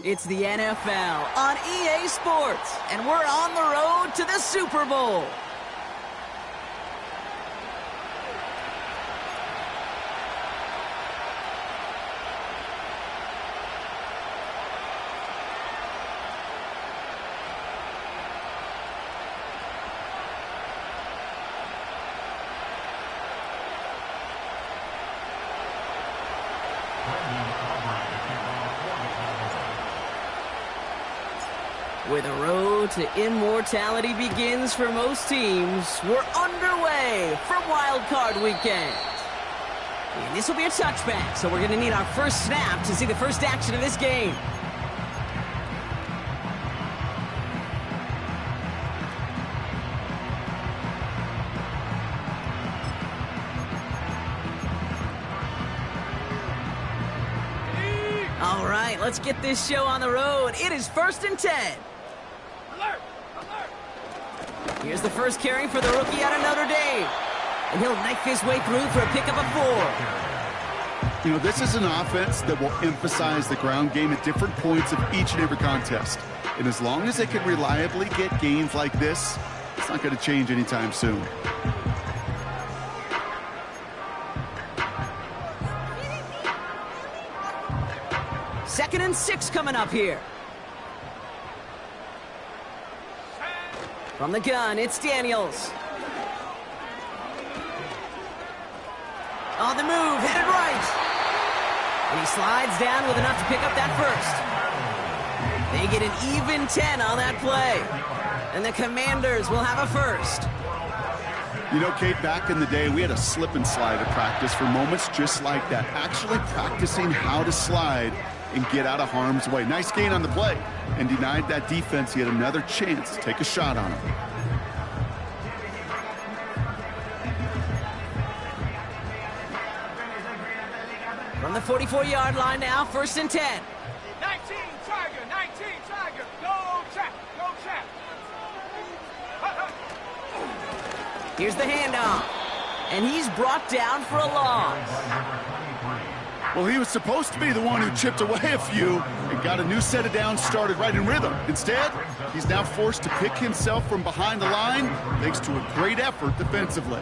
It's the NFL on EA Sports, and we're on the road to the Super Bowl. Where the road to immortality begins for most teams, we're underway from Wild Card Weekend. And this will be a touchback, so we're going to need our first snap to see the first action of this game. All right, let's get this show on the road. It is 1st and 10. Alert! Alert! Here's the first carry for the rookie out of Notre Dame. And he'll knife his way through for a pickup of 4. You know, this is an offense that will emphasize the ground game at different points of each and every contest. And as long as they can reliably get gains like this, it's not going to change anytime soon. Second and 6 coming up here. From the gun, it's Daniels. On the move, headed right. And he slides down with enough to pick up that first. They get an even 10 on that play. And the Commanders will have a first. You know, Kate, back in the day, we had a slip and slide at practice for moments just like that. Actually practicing how to slide and get out of harm's way. Nice gain on the play. And denied that defense yet another chance to take a shot on him. From the 44-yard line now, 1st and 10. 19 Tiger, 19 Tiger. Go check, go check. Here's the handoff. And he's brought down for a loss. Well, he was supposed to be the one who chipped away a few and got a new set of downs started right in rhythm. Instead, he's now forced to pick himself from behind the line thanks to a great effort defensively.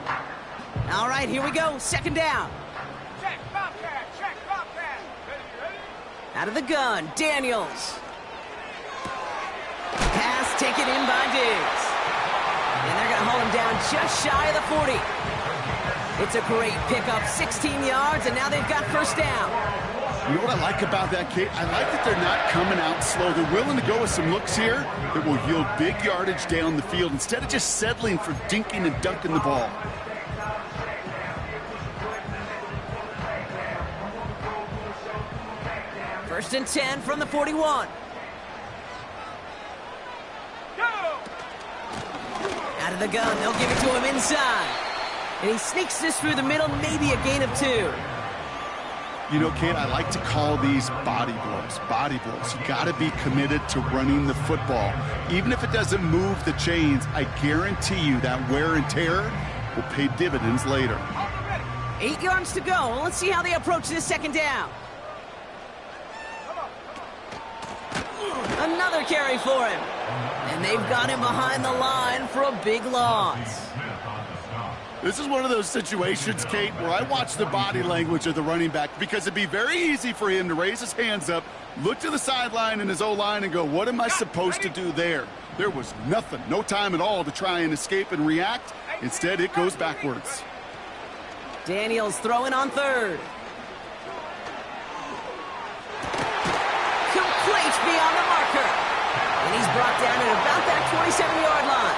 All right, here we go. 2nd down. Check, Bobcat, check, Bobcat. Ready, ready? Out of the gun, Daniels. Pass taken in by Diggs. And they're going to hold him down just shy of the 40. It's a great pickup, 16 yards, and now they've got 1st down. You know what I like about that, Kate? I like that they're not coming out slow. They're willing to go with some looks here that will yield big yardage down the field instead of just settling for dinking and dunking the ball. First and 10 from the 41. Go! Out of the gun, they'll give it to him inside. And he sneaks this through the middle, maybe a gain of 2. You know, Kate, I like to call these body blows. Body blows. You got to be committed to running the football. Even if it doesn't move the chains, I guarantee you that wear and tear will pay dividends later. 8 yards to go. Let's see how they approach this 2nd down. Another carry for him. And they've got him behind the line for a big loss. This is one of those situations, Kate, where I watch the body language of the running back because it'd be very easy for him to raise his hands up, look to the sideline in his O-line and go, what am I supposed to do there? There was nothing, no time at all to try and escape and react. Instead, it goes backwards. Daniels throwing on 3rd. Complete beyond the marker. And he's brought down at about that 27-yard line.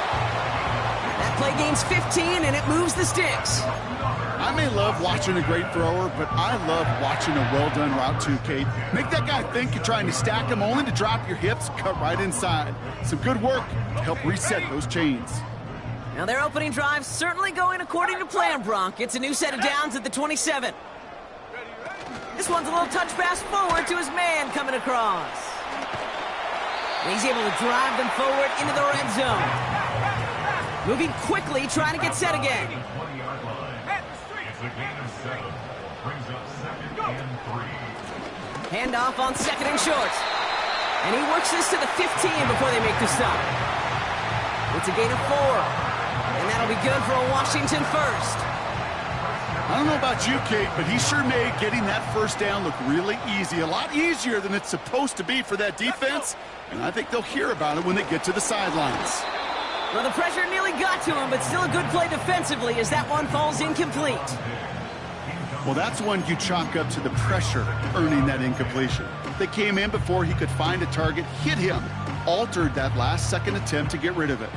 That play gains 15, and it moves the sticks. I may love watching a great thrower, but I love watching a well-done route too, Kate. Make that guy think you're trying to stack him only to drop your hips, cut right inside. Some good work to help reset those chains. Now their opening drive certainly going according to plan, Bronk. It's a new set of downs at the 27. This one's a little touch pass forward to his man coming across. And he's able to drive them forward into the red zone. Moving quickly, trying to get set again. Handoff on 2nd and short. And he works this to the 15 before they make the stop. It's a gain of 4. And that'll be good for a Washington first. I don't know about you, Kate, but he sure made getting that first down look really easy. A lot easier than it's supposed to be for that defense. And I think they'll hear about it when they get to the sidelines. Well, the pressure nearly got to him, but still a good play defensively as that one falls incomplete. Well, that's one you chalk up to the pressure earning that incompletion. They came in before he could find a target, hit him, altered that last-second attempt to get rid of it.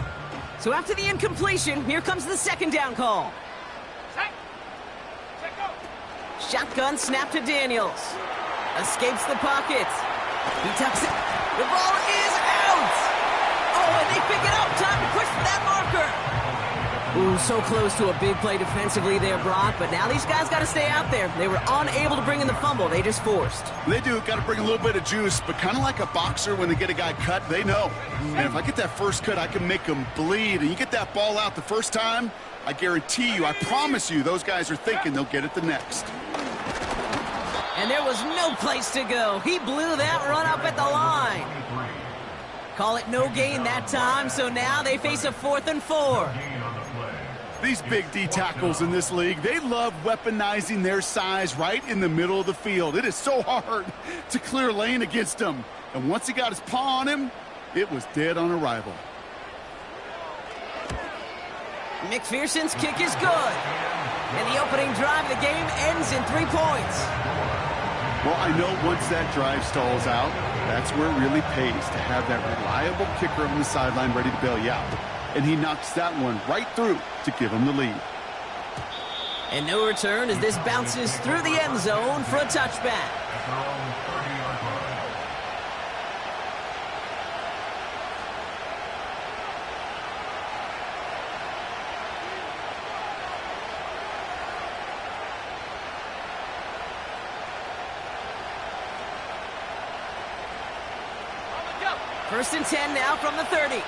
So after the incompletion, here comes the second down call. Shotgun snap to Daniels. Escapes the pocket. He tucks it. The ball is out! Oh, and they pick it up. Time to push for that marker. Ooh, so close to a big play defensively there, Brock. But now these guys got to stay out there. They were unable to bring in the fumble. They just forced. They do. Got to bring a little bit of juice. But kind of like a boxer when they get a guy cut, they know. And if I get that first cut, I can make them bleed. And you get that ball out the first time, I guarantee you, I promise you, those guys are thinking they'll get it the next. And there was no place to go. He blew that run up at the line. Call it no gain that time, so now they face a 4th and 4. These big D tackles in this league, they love weaponizing their size right in the middle of the field. It is so hard to clear lane against them. And once he got his paw on him, it was dead on arrival. McPherson's kick is good. And the opening drive of the game ends in 3 points. Well, I know once that drive stalls out, that's where it really pays to have that reliable kicker on the sideline ready to bail you out. And he knocks that one right through to give him the lead. And no return as this bounces through the end zone for a touchback. First and 10 now from the 30.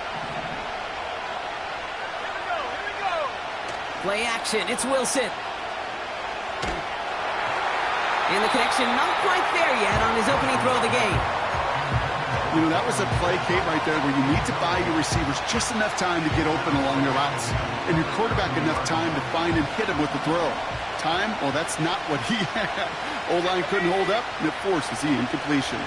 Play action, it's Wilson. And the connection not quite there yet on his opening throw of the game. You know, that was a play, Kate, right there where you need to buy your receivers just enough time to get open along their routes. And your quarterback enough time to find and hit him with the throw. Time? Well, that's not what he had. O-line couldn't hold up, and it forces the incompletion.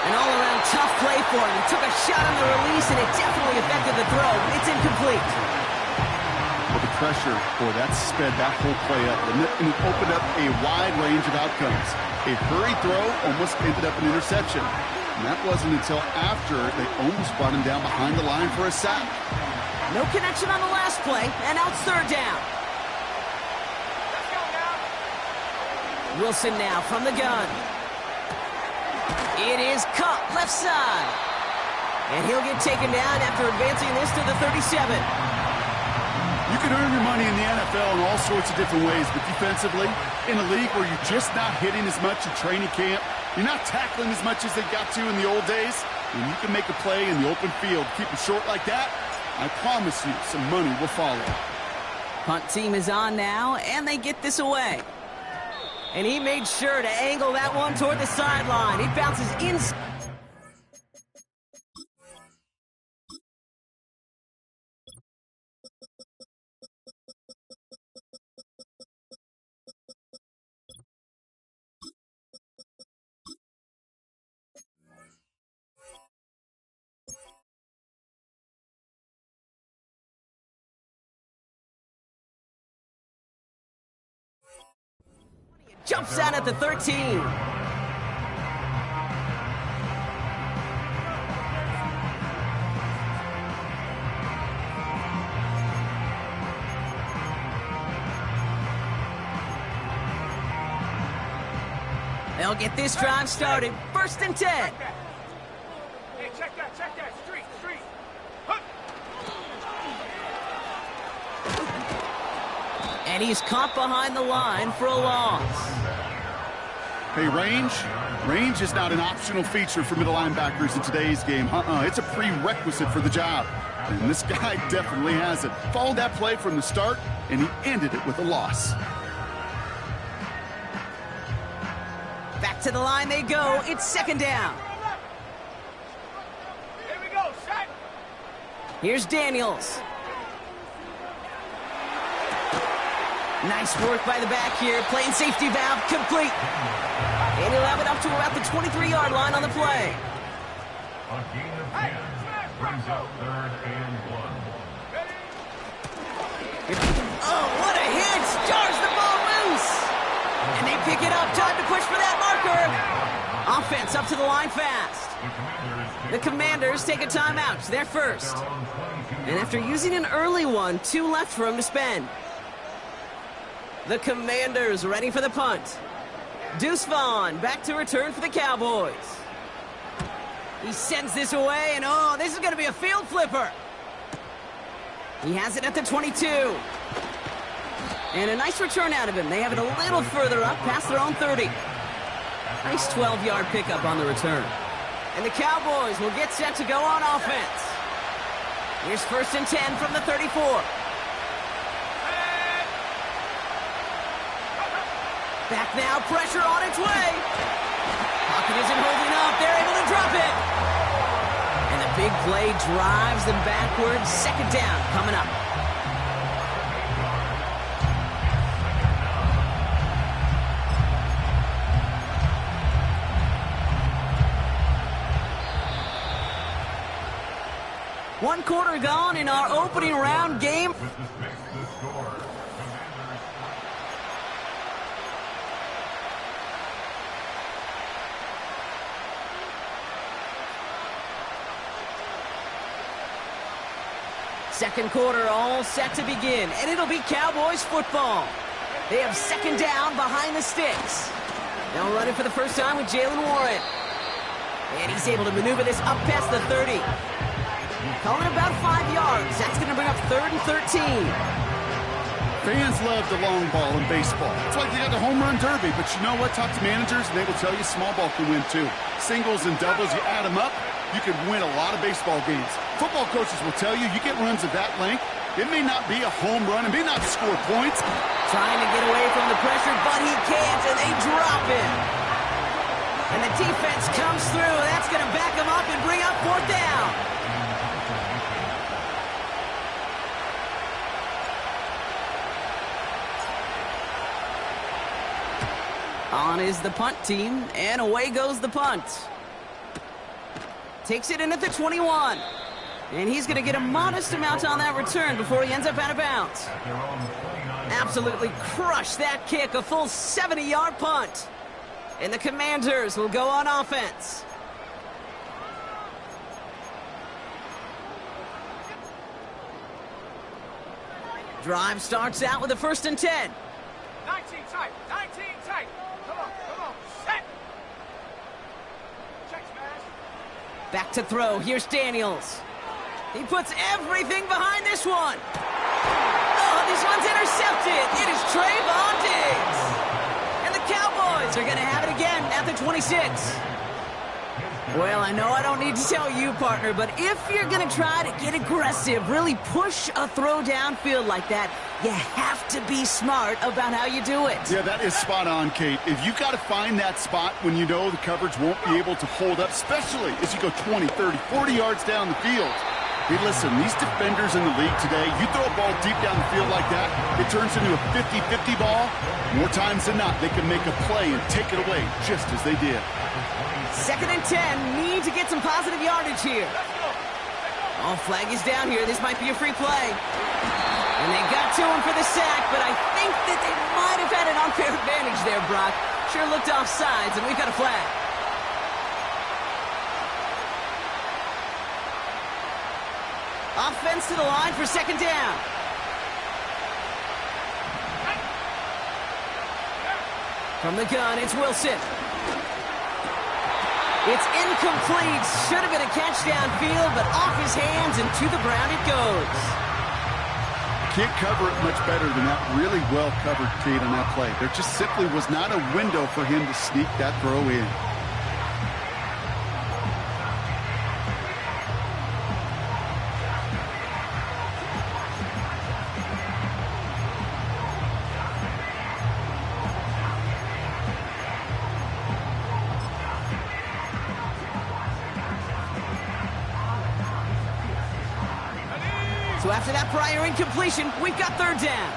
An all-around tough play for him. He took a shot on the release, and it definitely affected the throw. It's incomplete. Well, the pressure, boy, that sped that whole play up, and it opened up a wide range of outcomes. A hurried throw almost ended up an interception. And that wasn't until after they almost brought him down behind the line for a sack. No connection on the last play, and now it's third down. Wilson now from the gun. It is caught left side. And he'll get taken down after advancing this to the 37. You can earn your money in the NFL in all sorts of different ways, but defensively, in a league where you're just not hitting as much in training camp, you're not tackling as much as they got to in the old days, and you can make a play in the open field, keep it short like that, I promise you some money will follow. Punt team is on now, and they get this away. And he made sure to angle that one toward the sideline. He bounces inside. Jumps out at the 13. They'll get this drive started. First and 10. Hey, check that. Street. Huh. And he's caught behind the line for a loss. Hey, range is not an optional feature for middle linebackers in today's game. It's a prerequisite for the job. And this guy definitely has it. Followed that play from the start, and he ended it with a loss. Back to the line they go. It's second down. Here we go, set. Here's Daniels. Nice work by the back here. Playing safety valve complete. And he'll have it up to about the 23-yard line on the play. A gain of 10 brings up 3rd and 1. Oh, what a hit! Jars the ball loose! And they pick it up. Time to push for that marker. Offense up to the line fast. The Commanders take a timeout. They're first. And after using an early one, 2 left for him to spend. The Commanders ready for the punt. Deuce Vaughn back to return for the Cowboys. He sends this away, and oh, this is going to be a field flipper. He has it at the 22. And a nice return out of him. They have it a little further up, past their own 30. Nice 12-yard pickup on the return. And the Cowboys will get set to go on offense. Here's 1st and 10 from the 34. Back now, pressure on its way. Pocket isn't holding up. They're able to drop it. And the big play drives them backwards. Second down coming up. One quarter gone in our opening round game. Second quarter all set to begin, and it'll be Cowboys football. They have second down behind the sticks. Now running for the first time with Jalen Warren. And he's able to maneuver this up past the 30. Calling about 5 yards. That's going to bring up 3rd and 13. Fans love the long ball in baseball. It's like they got the home run derby, but you know what? Talk to managers, and they will tell you small ball can win too. Singles and doubles, you add them up, you can win a lot of baseball games. Football coaches will tell you get runs of that length. It may not be a home run. It may not score points. Trying to get away from the pressure, but he can't, and they drop him. And the defense comes through. That's going to back him up and bring up 4th down. On is the punt team, and away goes the punt. Takes it in at the 21. And he's going to get a modest amount on that return before he ends up out of bounds. Absolutely crushed that kick, a full 70-yard punt. And the Commanders will go on offense. Drive starts out with a 1st and 10. 19 tight, 19 tight. Come on, set. Check smash. Back to throw. Here's Daniels. He puts everything behind this one. Oh, this one's intercepted. It is Trayvon Diggs. And the Cowboys are going to have it again at the 26. Well, I know I don't need to tell you, partner, but if you're going to try to get aggressive, really push a throw downfield like that, you have to be smart about how you do it. Yeah, that is spot on, Kate. If you've got to find that spot when you know the coverage won't be able to hold up, especially as you go 20, 30, 40 yards down the field. Hey, listen, these defenders in the league today, you throw a ball deep down the field like that, it turns into a 50-50 ball. More times than not, they can make a play and take it away just as they did. 2nd and 10, need to get some positive yardage here. Oh, flag is down here. This might be a free play. And they got to him for the sack, but I think that they might have had an unfair advantage there, Brock. Sure looked off sides, and we've got a flag. Offense to the line for 2nd down. From the gun, it's Wilson. It's incomplete. Should have been a catch downfield, but off his hands and to the ground it goes. Can't cover it much better than that. Really well covered, Kate, on that play. There just simply was not a window for him to sneak that throw in. after that prior incompletion, we've got third down.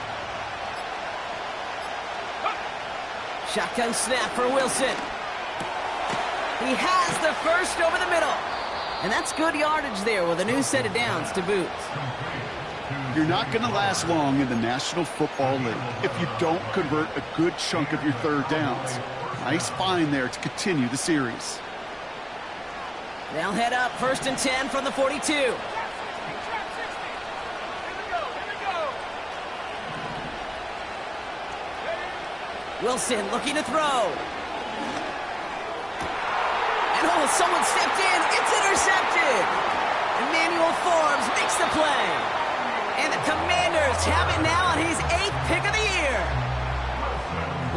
Shotgun snap for Wilson. He has the first over the middle. And that's good yardage there with a new set of downs to boot. You're not going to last long in the National Football League if you don't convert a good chunk of your third downs. Nice find there to continue the series. They'll head up 1st and 10 from the 42. Wilson looking to throw. And someone stepped in. It's intercepted. Emmanuel Forbes makes the play. And the Commanders have it now on his 8th pick of the year.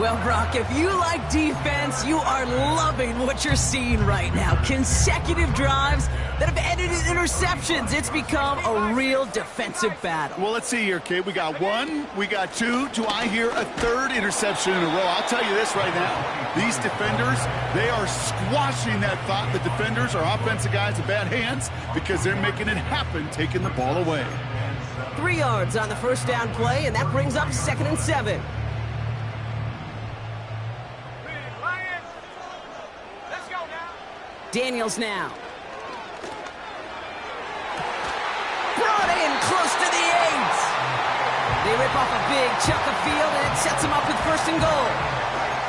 Well, Brock, if you like defense, you are loving what you're seeing right now. Consecutive drives that have ended in interceptions. It's become a real defensive battle. Well, let's see here, Kate. We got one, we got two. Do I hear a third interception in a row? I'll tell you this right now. These defenders, they are squashing that thought. The defenders are offensive guys in bad hands because they're making it happen, taking the ball away. 3 yards on the first down play, and that brings up 2nd and 7. Daniels now. Brought in close to the 8. They rip off a big chunk of field, and it sets them up with 1st and goal.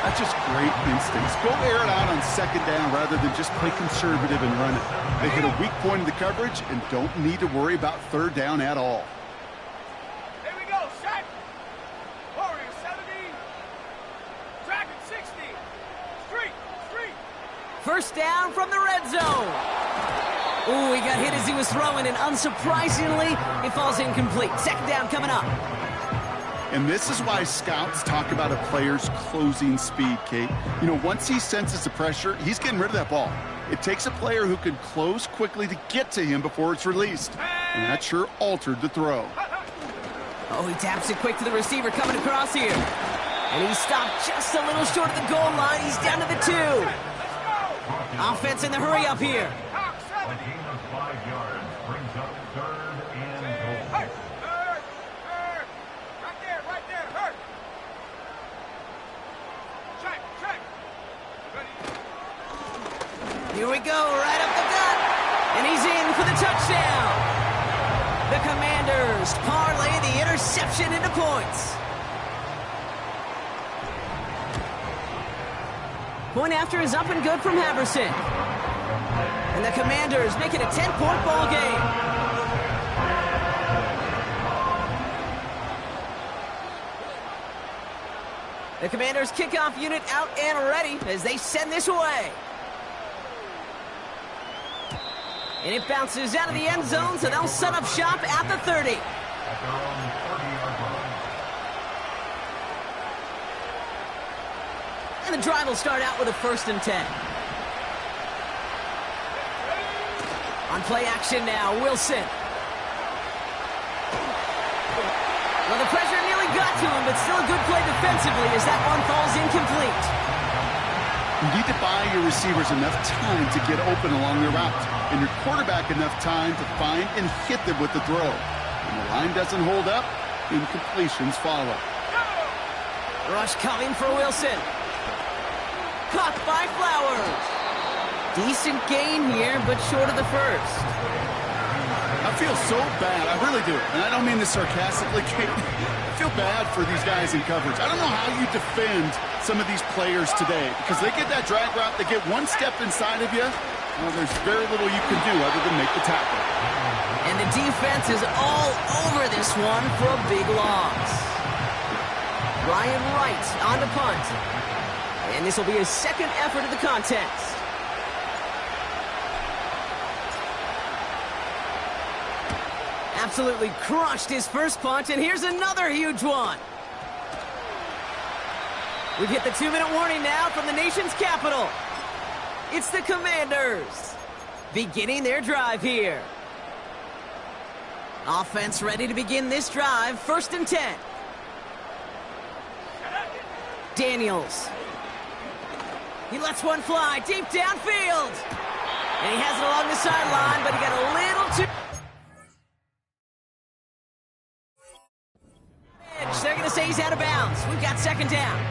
That's just great instincts. Go air it out on 2nd down rather than just play conservative and run it. They hit a weak point in the coverage and don't need to worry about 3rd down at all. Here we go, set. Warrior 70. Dragon 60. Street. 1st down from the red zone. Ooh, he got hit as he was throwing, and unsurprisingly, it falls incomplete. 2nd down coming up. And this is why scouts talk about a player's closing speed, Kate. You know, once he senses the pressure, he's getting rid of that ball. It takes a player who can close quickly to get to him before it's released. And that sure altered the throw. Oh, he taps it quick to the receiver coming across here. And he stopped just a little short of the goal line. He's down to the 2. Offense in the hurry up here. A gain of 5 yards brings up 3rd and goal. Right there, hurt. Check. Ready. Here we go, right up the gut. And he's in for the touchdown. The Commanders parlay the interception into points. Point after is up and good from Haverson. And the Commanders make it a 10-point ball game. The Commanders kickoff unit out and ready as they send this away. And it bounces out of the end zone, so they'll set up shop at the 30. At their own 30-yard line. And the drive will start out with a 1st and 10. On play action now, Wilson. Well, the pressure nearly got to him, but still a good play defensively as that one falls incomplete. You need to buy your receivers enough time to get open along their route, and your quarterback enough time to find and hit them with the throw. When the line doesn't hold up, incompletions follow. Rush coming for Wilson. Caught by Flowers. Decent gain here, but short of the 1st. I feel so bad. I really do. And I don't mean this sarcastically, Kate. I feel bad for these guys in coverage. I don't know how you defend some of these players today because they get that drag route, they get one step inside of you. Well, there's very little you can do other than make the tackle. And the defense is all over this one for a big loss. Ryan Wright on the punt. And this will be his 2nd effort of the contest. Absolutely crushed his first punt, and here's another huge one. We've hit the 2-minute warning now from the nation's capital. It's the Commanders beginning their drive here. Offense ready to begin this drive, 1st and 10. Daniels. He lets one fly deep downfield. And he has it along the sideline, but he got a little too... They're going to say he's out of bounds. We've got second down.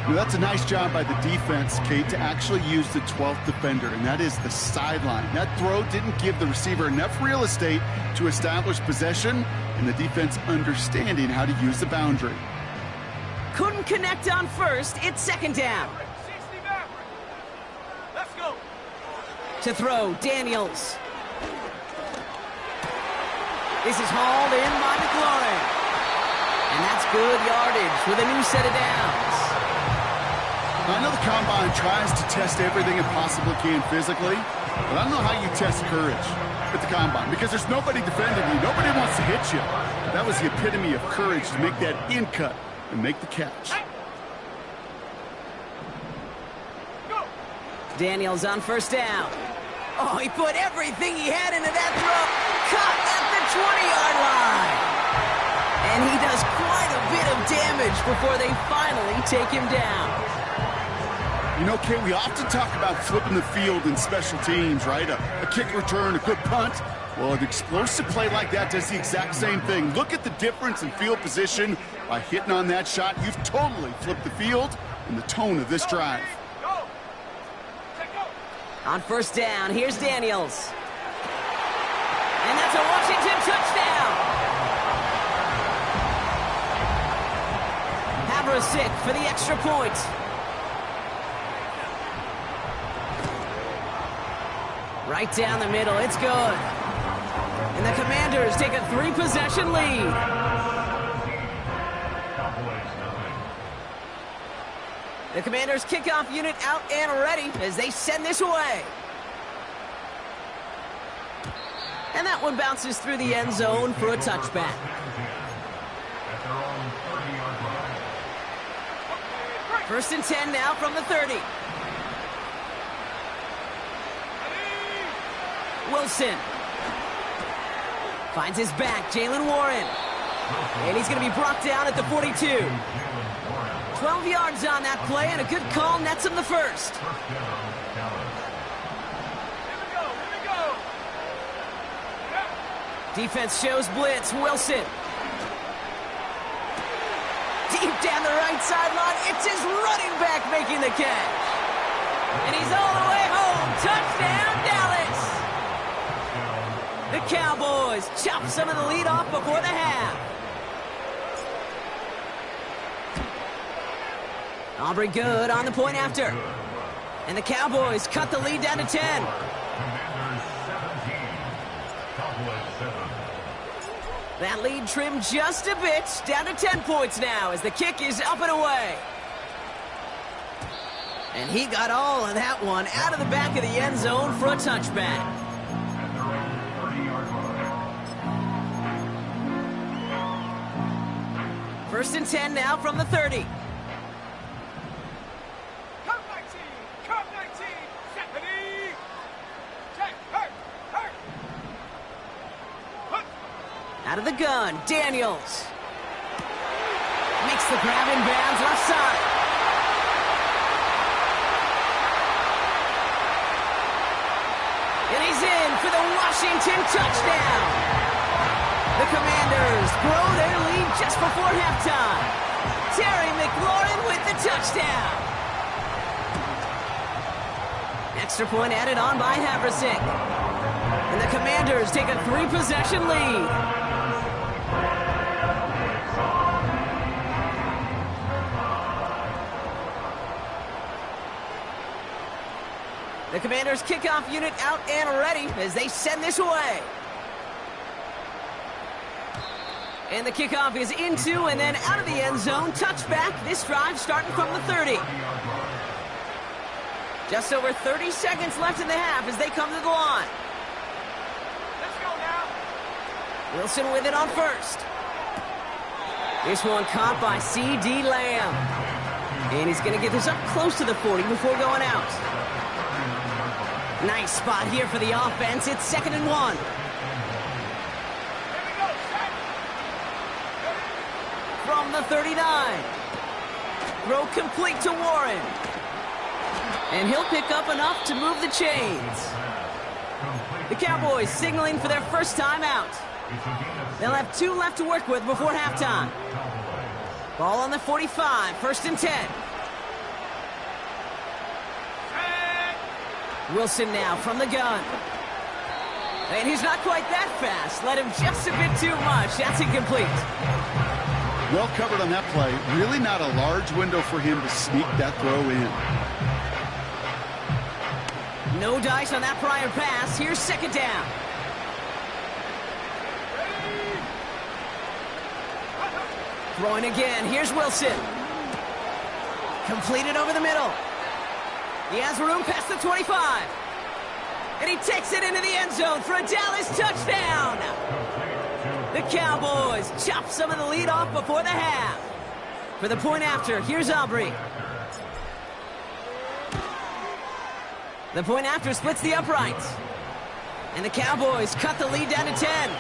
Now, that's a nice job by the defense, Kate, to actually use the 12th defender, and that is the sideline. That throw didn't give the receiver enough real estate to establish possession, and the defense understanding how to use the boundary. Couldn't connect on first. It's second down. 60 Maverick. Let's go. To throw, Daniels. This is hauled in by McLaurin. And that's good yardage with a new set of downs. I know the Combine tries to test everything it possibly can physically, but I don't know how you test courage at the Combine because there's nobody defending you. Nobody wants to hit you. That was the epitome of courage to make that in cut and make the catch. Go. Daniels on first down. Oh, he put everything he had into that throw. Caught at the 20-yard line. And he does quite a bit of damage before they finally take him down. You know, Kate, we often talk about flipping the field in special teams, right? A kick return, a good punt. Well, an explosive play like that does the exact same thing. Look at the difference in field position. By hitting on that shot, you've totally flipped the field and the tone of this drive. Go. Take go. On first down, here's Daniels. And that's a Washington touchdown. Haversick for the extra point. Right down the middle, it's good. And the Commanders take a 3-possession lead. The Commanders' kickoff unit out and ready as they send this away. And that one bounces through the end zone for a touchback. First and 10 now from the 30. Wilson finds his back, Jalen Warren. And he's going to be brought down at the 42. 12 yards on that play, and a good call nets him the first. Here we go. Defense shows blitz, Wilson. Deep down the right sideline, it's his running back making the catch. And he's all the way home. Touchdown, Dallas. The Cowboys chop some of the lead off before the half. Aubrey Good on the point after. And the Cowboys cut the lead down to 10. That lead trimmed just a bit, down to 10 points now as the kick is up and away. And he got all of that one out of the back of the end zone for a touchback. First and 10 now from the 30. Come 19. Come 19. Stephanie. Check. Hurt. Out of the gun, Daniels. Makes the grab in bounds left side. And he's in for the Washington touchdown. The Commanders grow their lead just before halftime. Terry McLaurin with the touchdown. Extra point added on by Haversick. And the Commanders take a 3-possession lead. The Commanders' kickoff unit out and ready as they send this away. And the kickoff is into and then out of the end zone. Touchback. This drive starting from the 30. Just over 30 seconds left in the half as they come to the line. Let's go now. Wilson with it on first. This one caught by C.D. Lamb. And he's going to get this up close to the 40 before going out. Nice spot here for the offense. It's 2nd and 1. From the 39. Throw complete to Warren. And he'll pick up enough to move the chains. The Cowboys signaling for their first time out. They'll have 2 left to work with before halftime. Ball on the 45, 1st and 10. Wilson now from the gun. And he's not quite that fast. Let him just a bit too much. That's incomplete. Well covered on that play. Really not a large window for him to sneak that throw in. No dice on that prior pass. Here's 2nd down. Throwing again. Here's Wilson. Completed over the middle. He has room past the 25. And he takes it into the end zone for a Dallas touchdown. The Cowboys chop some of the lead off before the half. For the point after, here's Aubrey. The point after splits the uprights. And the Cowboys cut the lead down to 10.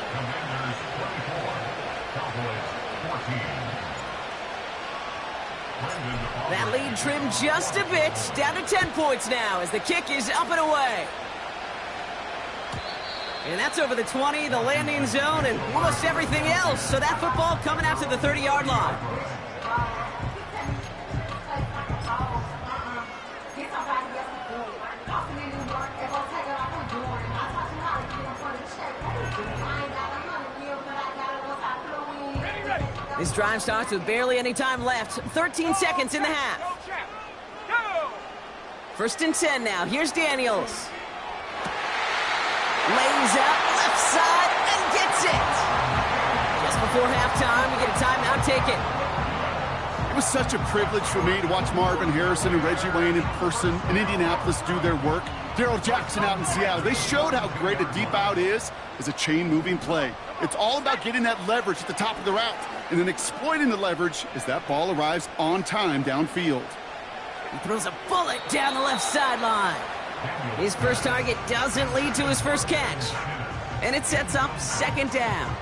That lead trimmed just a bit, down to 10 points now as the kick is up and away. And that's over the 20, the landing zone, and almost everything else. So that football coming out to the 30-yard line. This drive starts with barely any time left. 13 seconds in the half. 1st and 10 now. Here's Daniels. Lays out left side and gets it. Just before halftime, we get a timeout taken. It was such a privilege for me to watch Marvin Harrison and Reggie Wayne in person in Indianapolis do their work. Darrell Jackson out in Seattle. They showed how great a deep out is as a chain-moving play. It's all about getting that leverage at the top of the route and then exploiting the leverage as that ball arrives on time downfield. He throws a bullet down the left sideline. His first target doesn't lead to his first catch. And it sets up 2nd down.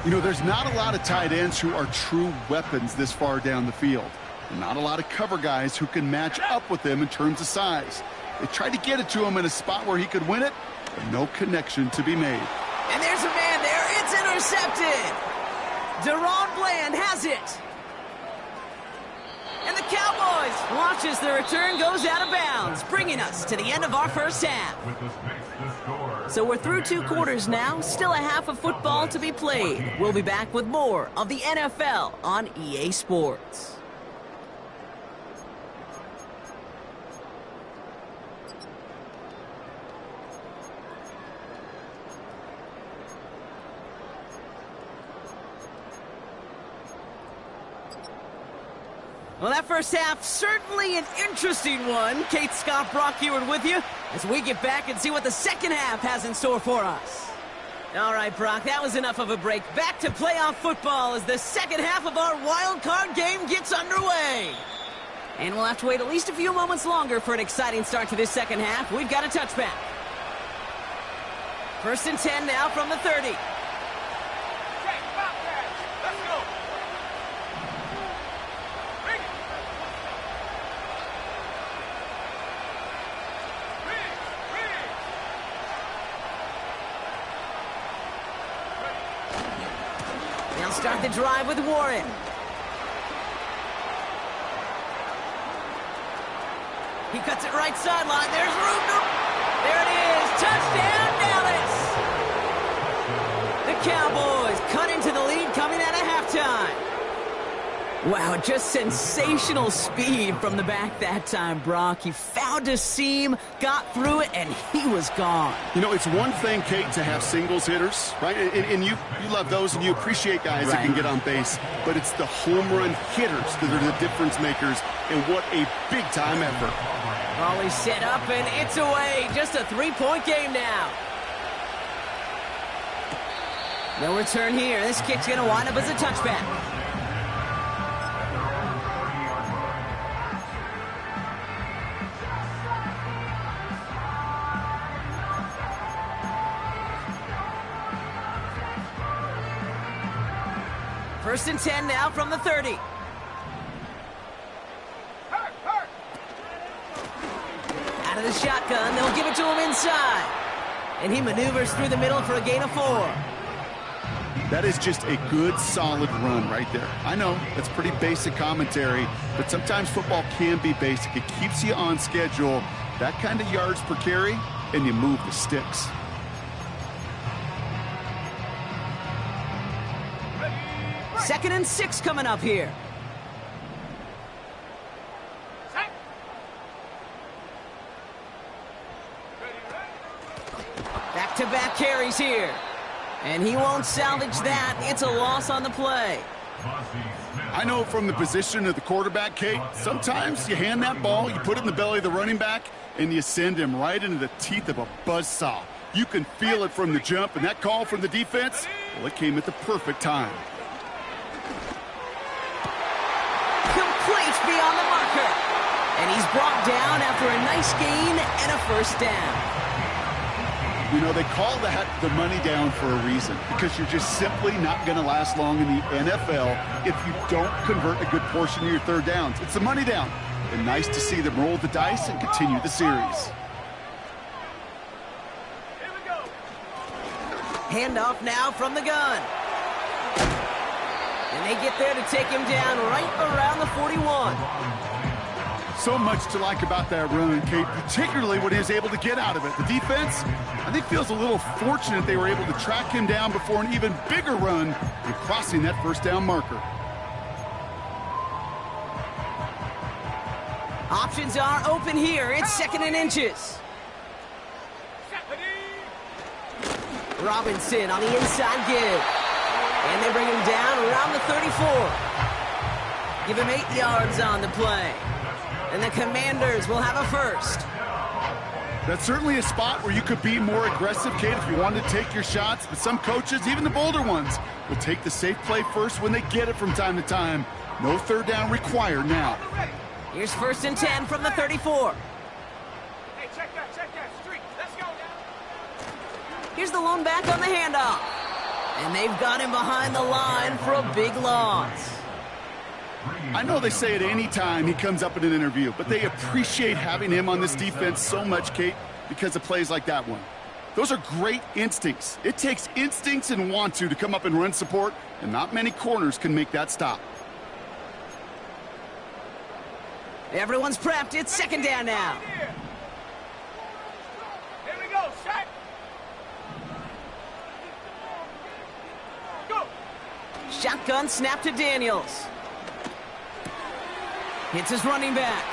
You know, there's not a lot of tight ends who are true weapons this far down the field. Not a lot of cover guys who can match up with them in terms of size. They tried to get it to him in a spot where he could win it, but no connection to be made. And there's a man there. It's intercepted. Deron Bland has it. And the Cowboys watch as the return goes out of bounds, bringing us to the end of our first half. So we're through 2 quarters now, still a half of football to be played. We'll be back with more of the NFL on EA Sports. Well, that first half, certainly an interesting one. Kate, Scott, Brock Ewart with you as we get back and see what the second half has in store for us. All right, Brock, that was enough of a break. Back to playoff football as the second half of our wild card game gets underway. And we'll have to wait at least a few moments longer for an exciting start to this second half. We've got a touchback. 1st and 10 now from the 30. They'll start the drive with Warren. He cuts it right sideline. There's room to... There it is. Touchdown, Dallas. The Cowboys cut into the lead coming out of halftime. Wow, just sensational speed from the back that time, Brock. He found a seam, got through it, and he was gone. You know, it's one thing, Kate, to have singles hitters, right? And you love those, and you appreciate guys that can get on base. But it's the home run hitters that are the difference makers, and what a big-time effort. Volley set up, and it's away. Just a 3-point game now. No return here. This kick's going to wind up as a touchback. First and 10 now from the 30. Out of the shotgun, they'll give it to him inside. And he maneuvers through the middle for a gain of 4. That is just a good, solid run right there. I know, that's pretty basic commentary, but sometimes football can be basic. It keeps you on schedule, that kind of yards per carry, and you move the sticks. Second and 6 coming up here. Back-to-back carries here. And he won't salvage that. It's a loss on the play. I know from the position of the quarterback, Kate, sometimes you hand that ball, you put it in the belly of the running back, and you send him right into the teeth of a buzzsaw. You can feel it from the jump, and that call from the defense, well, it came at the perfect time. Complete beyond the marker. And he's brought down after a nice gain and a first down. You know, they call that the money down for a reason, because you're just simply not going to last long in the NFL if you don't convert a good portion of your third downs. It's the money down. And nice to see them roll the dice and continue the series. Here we go. Handoff now from the gun. And they get there to take him down right around the 41. So much to like about that run, Kate, particularly what he was able to get out of it. The defense, I think, feels a little fortunate they were able to track him down before an even bigger run and crossing that first down marker. Options are open here. It's second and inches. Robinson on the inside give. And they bring him down around the 34. Give him 8 yards on the play. And the Commanders will have a first. That's certainly a spot where you could be more aggressive, Kate, if you wanted to take your shots. But some coaches, even the bolder ones, will take the safe play first when they get it from time to time. No third down required now. Here's first and 10 from the 34. Hey, check that, street. Let's go now. Here's the lone back on the handoff. And they've got him behind the line for a big loss. I know they say it any time he comes up in an interview, but they appreciate having him on this defense so much, Kate, because of plays like that one. Those are great instincts. It takes instincts and want to come up and run support, and not many corners can make that stop. Everyone's prepped. It's second down now. Here we go, shot. Go. Shotgun snap to Daniels. Hits his running back.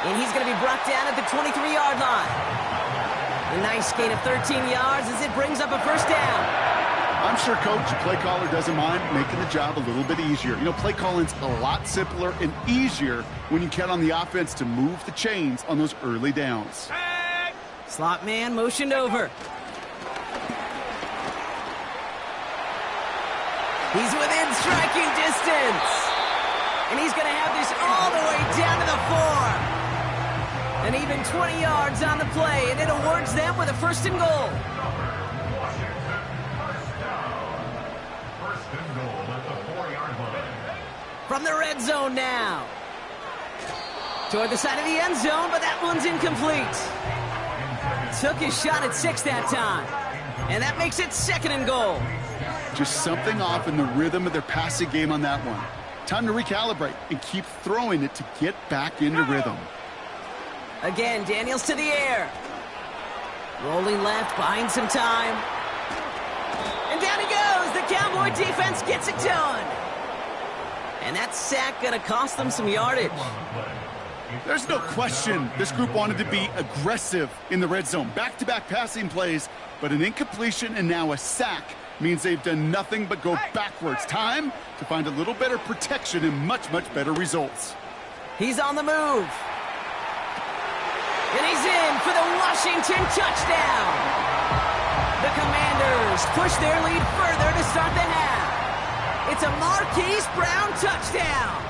And he's going to be brought down at the 23-yard line. A nice gain of 13 yards as it brings up a first down. I'm sure Coach, play caller, doesn't mind making the job a little bit easier. You know, play calling's a lot simpler and easier when you count on the offense to move the chains on those early downs. Slot man motioned over. He's within striking distance. And he's going to have this all the way down to the 4. And even 20 yards on the play, and it awards them with a first and goal. From the red zone now. Toward the side of the end zone, but that one's incomplete. Took his shot at 6 that time. And that makes it second and goal. Just something off in the rhythm of their passing game on that one. Time to recalibrate and keep throwing it to get back into rhythm. Again, Daniels to the air. Rolling left, buying some time. And down he goes. The Cowboy defense gets it done. And that sack going to cost them some yardage. There's no question this group wanted to be aggressive in the red zone. Back-to-back passing plays, but an incompletion and now a sack means they've done nothing but go backwards. Time to find a little better protection and much, much better results. He's on the move. And he's in for the Washington touchdown. The Commanders push their lead further to start the half. It's a Marquise Brown touchdown.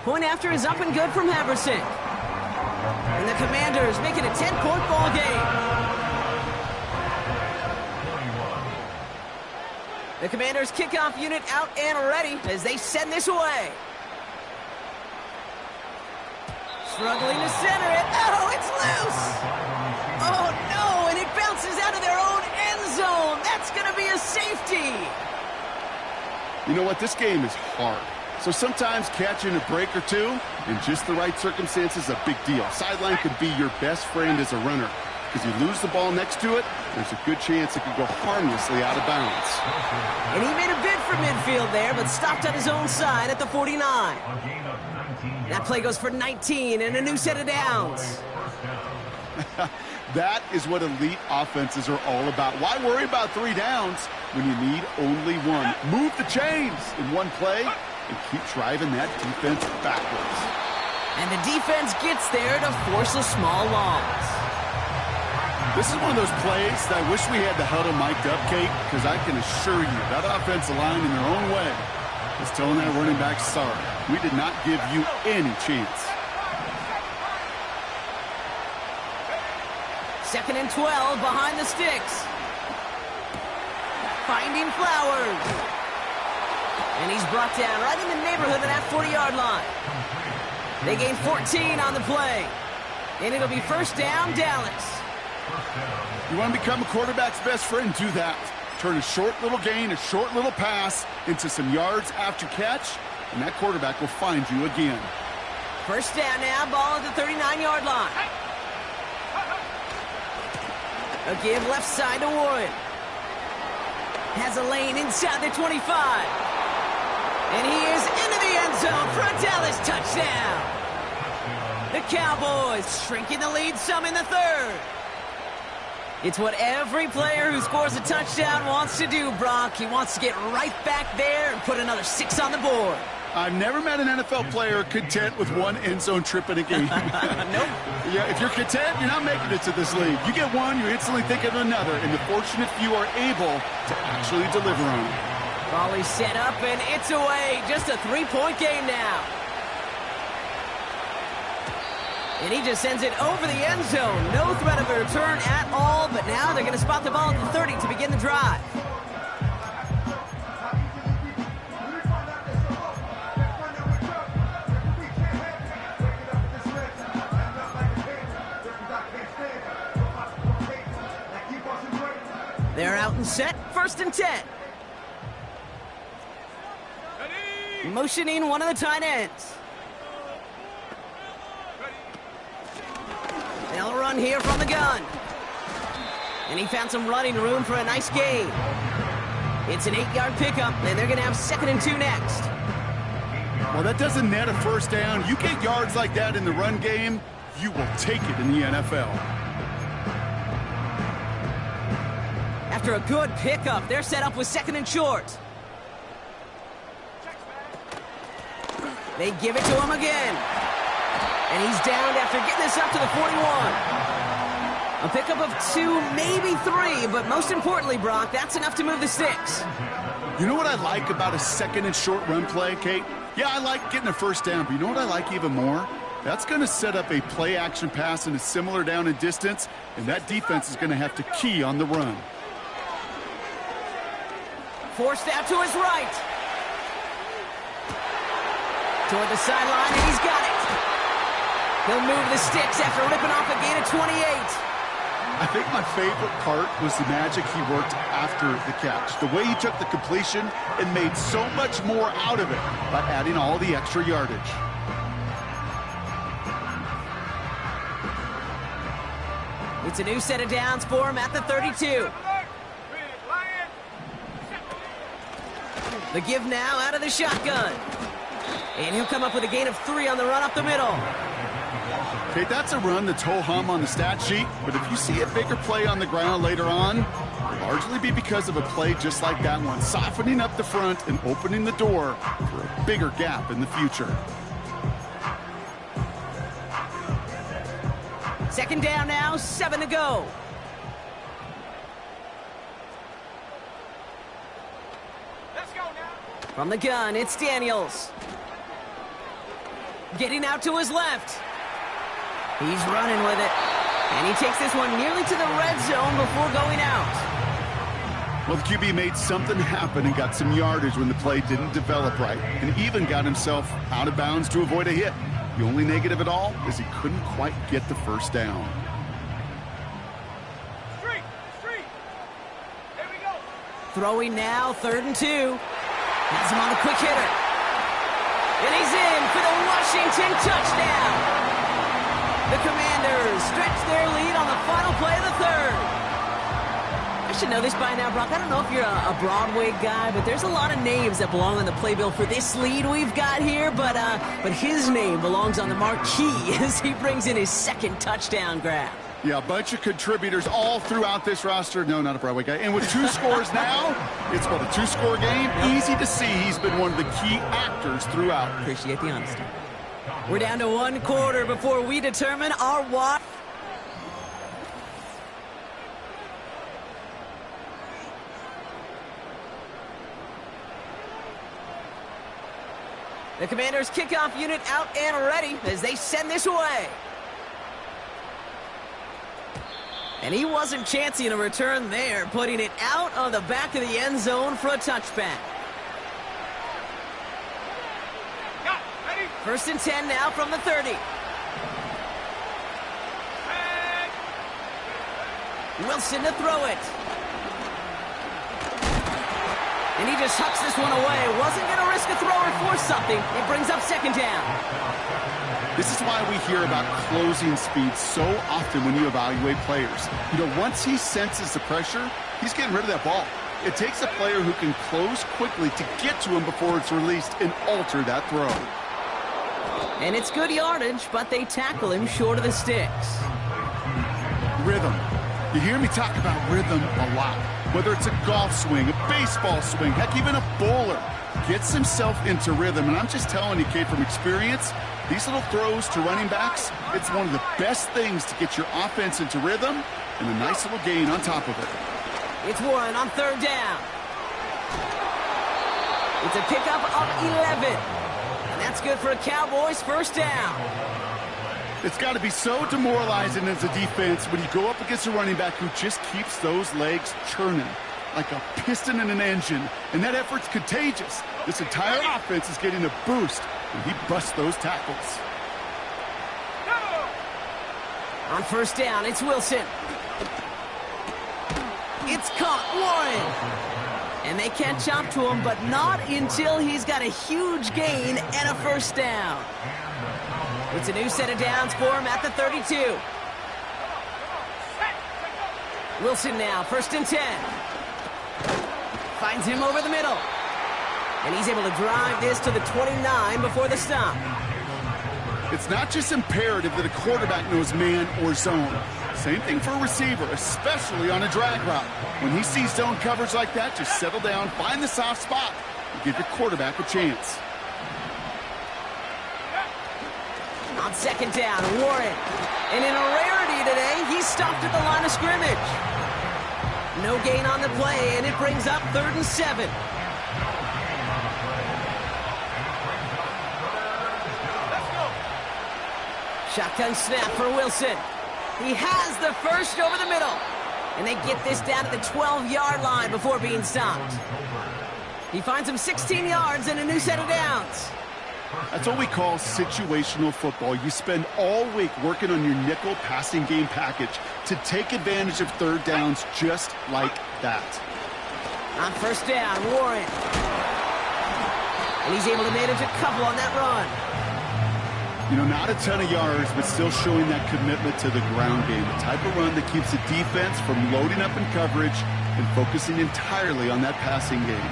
Point after is up and good from Haverson. And the Commanders make it a 10-point ball game. The Commanders' kickoff unit out and ready as they send this away. Struggling to center it. Oh, it's loose. Oh, no, and it bounces out of their own end That's going to be a safety. You know what? This game is hard. So sometimes catching a break or two in just the right circumstances is a big deal. Sideline could be your best friend as a runner. Because you lose the ball next to it, there's a good chance it could go harmlessly out of bounds. And he made a bid for midfield there, but stopped on his own side at the 49. That play goes for 19 and a new set of downs. That is what elite offenses are all about. Why worry about 3 downs when you need only one? Move the chains in one play and keep driving that defense backwards. And the defense gets there to force a small loss. This is one of those plays that I wish we had the huddle mic'd up, Kate, because I can assure you that offensive line in their own way is telling that running back, sorry, we did not give you any chance. 2nd and 12 behind the sticks. Finding Flowers. And he's brought down right in the neighborhood of that 40-yard line. They gain 14 on the play. And it'll be first down, Dallas. You want to become a quarterback's best friend, do that. Turn a short little gain, a short little pass into some yards after catch, and that quarterback will find you again. First down now, ball at the 39-yard line. A give left side to Warren. Has a lane inside the 25. And he is into the end zone for a Dallas touchdown. The Cowboys shrinking the lead some in the 3rd. It's what every player who scores a touchdown wants to do, Brock. He wants to get right back there and put another 6 on the board. I've never met an NFL player content with one end zone trip in a game. Nope. Yeah, if you're content, you're not making it to this league. You get one, you instantly think of another, and the fortunate few are able to actually deliver on it. Volley set up, and it's away. Just a 3-point game now. And he just sends it over the end zone. No threat of a return at all, but now they're going to spot the ball at the 30 to begin the drive. They're out and set, 1st and 10. Motioning one of the tight ends. They'll run here from the gun. And he found some running room for a nice gain. It's an 8-yard pickup, and they're going to have 2nd and 2 next. Well, that doesn't net a first down. You get yards like that in the run game, you will take it in the NFL. After a good pickup, they're set up with 2nd and short. They give it to him again. And he's downed after getting this up to the 41. A pickup of 2, maybe 3, but most importantly, Brock, that's enough to move the sticks. You know what I like about a 2nd and short run play, Kate? Yeah, I like getting a first down, but you know what I like even more? That's going to set up a play-action pass in a similar down and distance, and that defense is going to have to key on the run. Forced out to his right. Toward the sideline, and he's got it. He'll move the sticks after ripping off a gain of 28. I think my favorite part was the magic he worked after the catch. The way he took the completion and made so much more out of it by adding all the extra yardage. It's a new set of downs for him at the 32. The give now out of the shotgun. And he'll come up with a gain of 3 on the run up the middle. Okay, that's a run that's ho-hum on the stat sheet, but if you see a bigger play on the ground later on, it'll largely be because of a play just like that one, softening up the front and opening the door for a bigger gap in the future. 2nd down now, 7 to go. Let's go now. From the gun, it's Daniels. Getting out to his left. He's running with it. And he takes this one nearly to the red zone before going out. Well, the QB made something happen and got some yardage when the play didn't develop right, and even got himself out of bounds to avoid a hit. The only negative at all is he couldn't quite get the first down. Street. Here we go. Throwing now, 3rd and 2. Has him on the quick hitter. And he's in for the Washington touchdown. The Commanders stretch their lead on the final play of the 3rd. I should know this by now, Brock. I don't know if you're a Broadway guy, but there's a lot of names that belong on the playbill for this lead we've got here. But his name belongs on the marquee as he brings in his 2nd touchdown grab. Yeah, a bunch of contributors all throughout this roster. No, not a Broadway guy. And with 2 scores now, it's called a 2-score game. Easy to see he's been one of the key actors throughout. Appreciate the honesty. We're down to 1 quarter before we determine our watch. The Commanders' kickoff unit out and ready as they send this away. And he wasn't chancing a return there, putting it out of the back of the end zone for a touchback. 1st and 10 now from the 30. Wilson to throw it. And he just hucks this one away. Wasn't going to risk a throw or force something. It brings up 2nd down. This is why we hear about closing speed so often when you evaluate players. You know, once he senses the pressure, he's getting rid of that ball. It takes a player who can close quickly to get to him before it's released and alter that throw. And it's good yardage, but they tackle him short of the sticks. Rhythm. You hear me talk about rhythm a lot. Whether it's a golf swing, a baseball swing, heck, even a bowler gets himself into rhythm. And I'm just telling you, Kate, from experience, these little throws to running backs, it's one of the best things to get your offense into rhythm and a nice little gain on top of it. It's Warren on 3rd down. It's a pickup of 11. And that's good for a Cowboys 1st down. It's got to be so demoralizing as a defense when you go up against a running back who just keeps those legs churning like a piston in an engine, and that effort's contagious. This entire offense is getting a boost when he busts those tackles. On 1st down, it's Wilson. It's caught, Warren. And they can't jump to him, but not until he's got a huge gain and a 1st down. It's a new set of downs for him at the 32. Wilson now, 1st and 10. Finds him over the middle. And he's able to drive this to the 29 before the stop. It's not just imperative that a quarterback knows man or zone. Same thing for a receiver, especially on a drag route. When he sees zone coverage like that, just settle down, find the soft spot, and give your quarterback a chance. On 2nd down, Warren. And in a rarity today, he's stopped at the line of scrimmage. No gain on the play, and it brings up 3rd and 7. Shotgun snap for Wilson. He has the 1st over the middle. And they get this down to the 12-yard line before being stopped. He finds him 16 yards and a new set of downs. That's what we call situational football. You spend all week working on your nickel passing game package to take advantage of 3rd downs just like that. On 1st down, Warren. And he's able to manage a couple on that run. You know, not a ton of yards, but still showing that commitment to the ground game. The type of run that keeps the defense from loading up in coverage and focusing entirely on that passing game.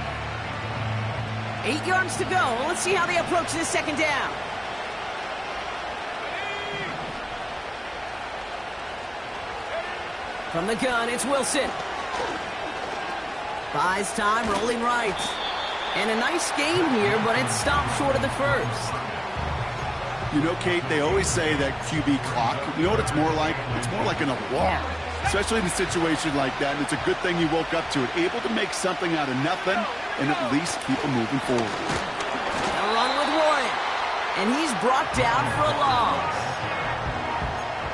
8 yards to go. Let's see how they approach this 2nd down. From the gun, it's Wilson. Buys time, rolling right. And a nice gain here, but it's stopped short of the 1st. You know, Kate, they always say that QB clock, you know what it's more like? It's more like an alarm, especially in a situation like that. And it's a good thing you woke up to it, able to make something out of nothing and at least keep them moving forward. A run with Warren, and he's brought down for a loss.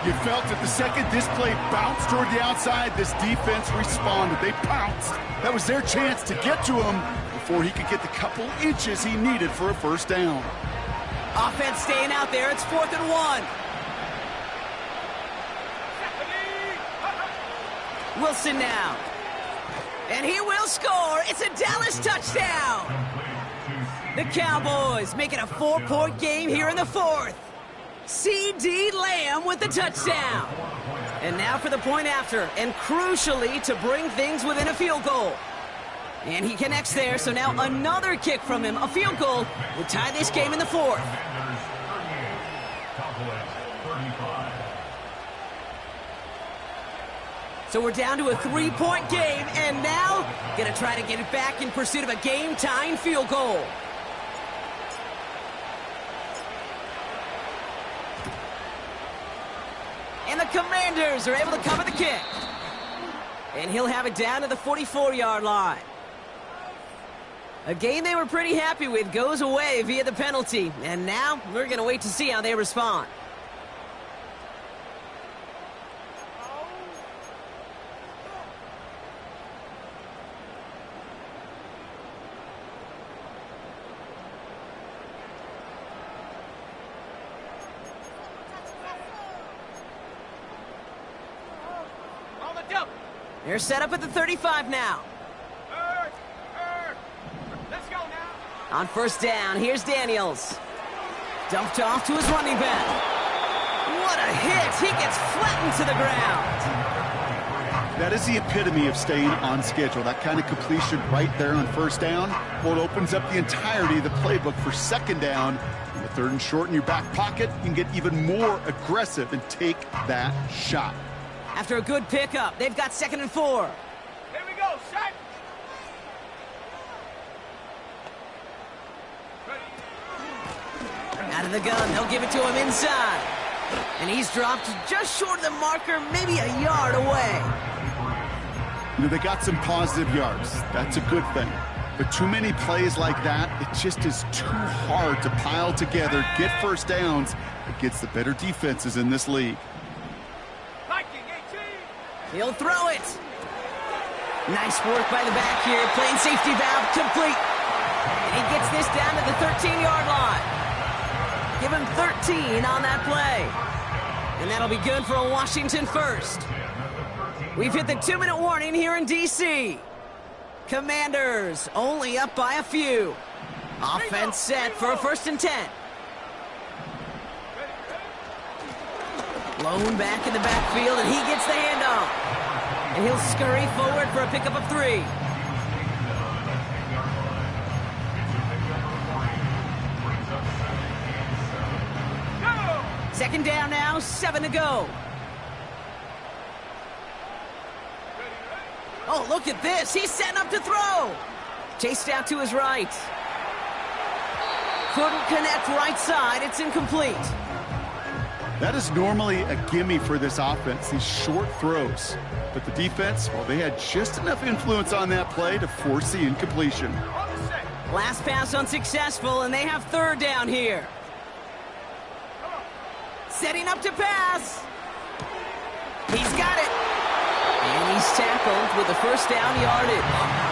You felt that the second this play bounced toward the outside, this defense responded. They pounced. That was their chance to get to him before he could get the couple inches he needed for a 1st down. Offense staying out there. It's 4th and 1. Wilson now. And he will score. It's a Dallas touchdown. The Cowboys make it a 4-point game here in the fourth. C.D. Lamb with the touchdown. And now for the point after, and crucially to bring things within a field goal. And he connects there, so now another kick from him, a field goal, will tie this game in the fourth. So we're down to a 3-point game, and now gonna try to get it back in pursuit of a game-tying field goal. And the Commanders are able to cover the kick. And he'll have it down to the 44-yard line. A game they were pretty happy with goes away via the penalty. And now we're going to wait to see how they respond. They're set up at the 35 now. Let's go now. On first down, here's Daniels. Dumped off to his running back. What a hit! He gets flattened to the ground. That is the epitome of staying on schedule. That kind of completion right there on first down. Well, it opens up the entirety of the playbook for second down. And with third and short in your back pocket, you can get even more aggressive and take that shot. After a good pickup, they've got 2nd and 4. Here we go, set. Out of the gun, they'll give it to him inside. And he's dropped just short of the marker, maybe a yard away. You know, they got some positive yards. That's a good thing. But too many plays like that, it just is too hard to pile together, get first downs against the better defenses in this league. He'll throw it. Nice work by the back here. Playing safety valve complete. And he gets this down to the 13-yard line. Give him 13 on that play. And that'll be good for a Washington first. We've hit the 2-minute warning here in D.C. Commanders only up by a few. Offense set for a 1st and 10. Blown back in the backfield, and he gets the handoff. And he'll scurry forward for a pickup of 3. Second down now, 7 to go. Oh, look at this. He's setting up to throw. Chased out to his right. Couldn't connect right side. It's incomplete. That is normally a gimme for this offense, these short throws. But the defense, well, they had just enough influence on that play to force the incompletion. Last pass unsuccessful, and they have 3rd down here. Setting up to pass. He's got it. And he's tackled with the 1st down yardage.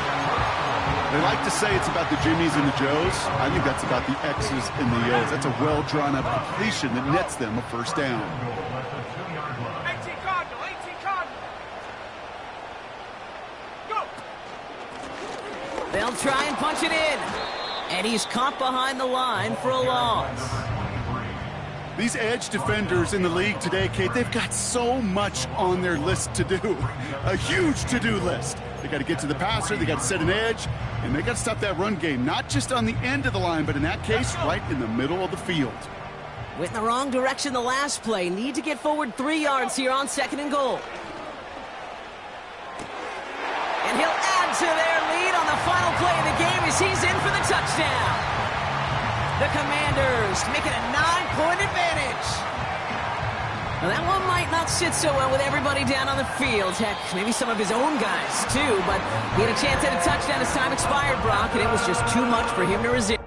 They like to say it's about the Jimmies and the Joes. I think that's about the X's and the O's. That's a well-drawn-up completion that nets them a 1st down. 18 Cardinal, 18 Cardinal. Go. They'll try and punch it in. And he's caught behind the line for a loss. These edge defenders in the league today, Kate, they've got so much on their list to do. A huge to-do list. They got to get to the passer, they got to set an edge, and they got to stop that run game, not just on the end of the line, but in that case, right in the middle of the field. Went in the wrong direction the last play. Need to get forward 3 yards here on 2nd and goal. And he'll add to their lead on the final play of the game as he's in for the touchdown. The Commanders make it a 9-point advantage. Now that one might not sit so well with everybody down on the field. Heck, maybe some of his own guys too, but he had a chance at a touchdown as time expired, Brock, and it was just too much for him to resist.